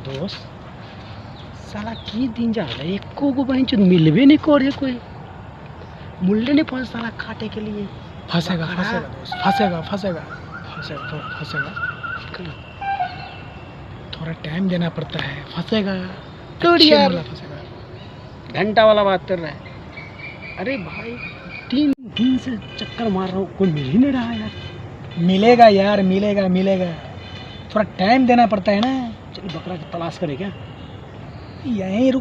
दोस्त साला की दिन जा रहा है एको को बहन चुन मिलवे नहीं को रहे कोई मुल्ले नहीं पहुंच साला खाटे के लिए फंसेगा दोस्त फंसेगा थोड़ा टाइम देना पड़ता है, फंसेगा घंटा वाला बात कर रहा है। अरे भाई 3 दिन से चक्कर मार रहा हूँ, कोई मिल ही नहीं रहा यार। मिलेगा यार, मिलेगा थोड़ा टाइम देना पड़ता है ना। चल बकरा की तलाश करे क्या? यहीं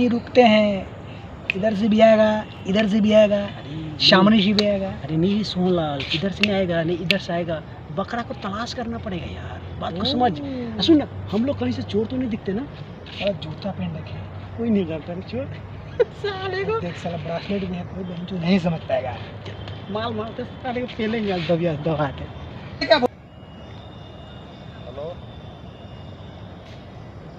रुकते हैं, इधर से भी आएगा, इधर से भी आएगा, सामने से भी आएगा। अरे नहीं सोनलाल, इधर से नहीं आएगा, नहीं इधर से आएगा। बकरा को तलाश करना पड़ेगा यार, बात को समझ। सुन ना, हम लोग कहीं से चोर तो नहीं दिखते ना? अरे जूता पहन रखे, कोई नहीं करता चोर। साले को देख साला ब्रासलेट भी है, कोई बहन नहीं समझ पाएगा। माल मारते साले को पेलेंगे दबा के। हेलो,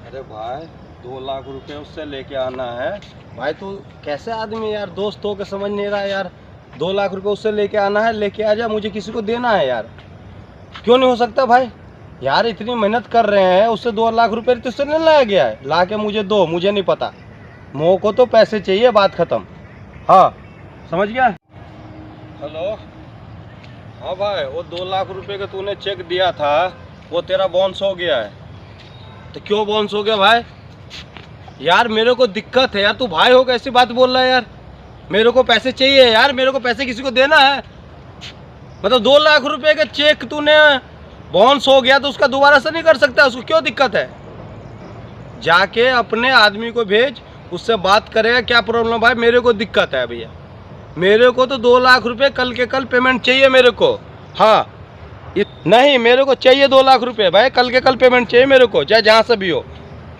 अरे भाई 2 लाख रुपए उससे लेके आना है। भाई तू कैसे आदमी यार, दोस्त हो के समझ नहीं रहा है यार। 2 लाख रुपए उससे लेके आना है, लेके आ जा, मुझे किसी को देना है यार। क्यों नहीं हो सकता भाई यार, इतनी मेहनत कर रहे हैं, उससे 2 लाख रुपए तुझसे नहीं लाया गया है। ला के मुझे दो, मुझे नहीं पता, मोह को तो पैसे चाहिए, बात खत्म। हाँ समझ गया। हेलो, हाँ भाई वो 2 लाख रुपए का तूने चेक दिया था, वो तेरा बाउंस हो गया है। तो क्यों बाउंस हो गया भाई? यार मेरे को दिक्कत है यार, तू भाई हो कैसी बात बोल रहा है यार। मेरे को पैसे चाहिए यार, मेरे को पैसे किसी को देना है। मतलब 2 लाख रुपए का चेक तूने बाउंस हो गया तो उसका दोबारा से नहीं कर सकता, उसको क्यों दिक्कत है? जाके अपने आदमी को भेज, उससे बात करेगा क्या प्रॉब्लम। भाई मेरे को दिक्कत है भैया, मेरे को तो 2 लाख रुपए कल के कल पेमेंट चाहिए मेरे को। हाँ नहीं, मेरे को चाहिए 2 लाख रुपए भाई, कल के कल पेमेंट चाहिए मेरे को, चाहे जहाँ से भी हो।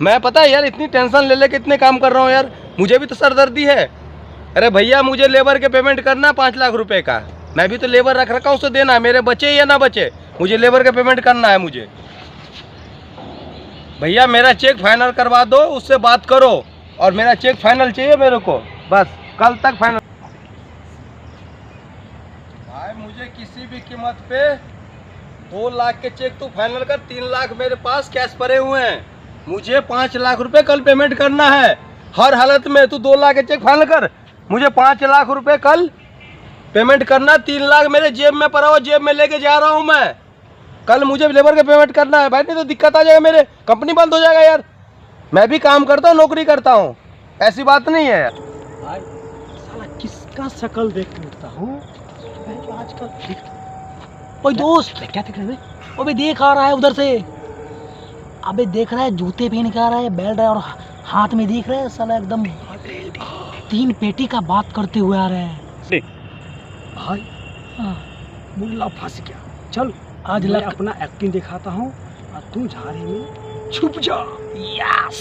मैं पता है यार, इतनी टेंशन ले लेके इतने काम कर रहा हूँ यार, मुझे भी तो सरदर्दी है। अरे भैया मुझे लेबर के पेमेंट करना 5 लाख रुपए का, मैं भी तो लेबर रख रखा हूँ, उससे देना है। मेरे बचे या ना बचे, मुझे लेबर का पेमेंट करना है मुझे। भैया मेरा चेक फाइनल करवा दो, उससे बात करो, और मेरा चेक फाइनल चाहिए मेरे को, बस कल तक फाइनल। भाई मुझे किसी भी कीमत पे 2 लाख के चेक तू फाइनल कर। 3 लाख मेरे पास कैश पड़े हुए हैं, मुझे 5 लाख रुपए कल पेमेंट करना है। हर हालत में तू 2 लाख के चेक फाइनल कर, मुझे 5 लाख रुपए कल पेमेंट करना। 3 लाख मेरे जेब में पड़ा हुआ, जेब में लेके जा रहा हूँ मैं। कल मुझे लेबर का पेमेंट करना है भाई, नहीं तो दिक्कत आ जाएगा, मेरे कंपनी बंद हो जाएगा यार। मैं भी काम करता हूँ, नौकरी करता हूँ, ऐसी बात नहीं है यार। भाई साला किसका शक्ल देख के उठता हूँ आजकल। ओए दोस्त क्या देख रहे हैं? अबे देख आ रहा है उधर से, अबे देख रहा है, जूते पहन के आ रहा है, बेल्ट है और हाथ में दिख रहा है साला एकदम 3 पेटी का बात करते हुए आ रहे हैं। भाई मुल्ला फंस गया, चल आज मैं अपना एक्टिंग दिखाता हूँ और तू झाड़ी में छुप जा। यस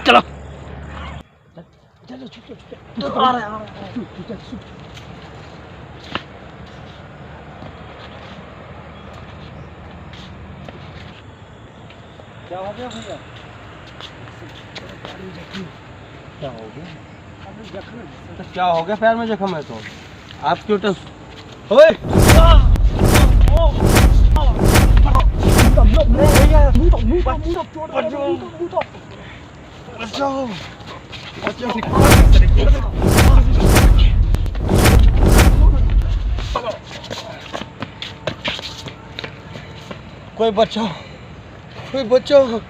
चलो चलो छुप आ रहा है। क्या हो गया भैया? क्या हो गया? तो क्या हो गया? पैर में जख्म है तो आप क्यों ओए कोई बचाओ, कोई बचाओ,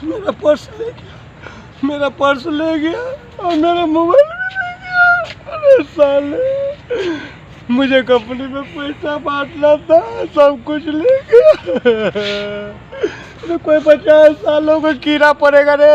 मेरा पर्स ले गया, मेरा पर्स ले गया और मेरा मोबाइल भी ले गया। अरे साले, मुझे कंपनी में पैसा बांटना था, सब कुछ ले गया। तो कोई 50 सालों को कीड़ा पड़ेगा रे।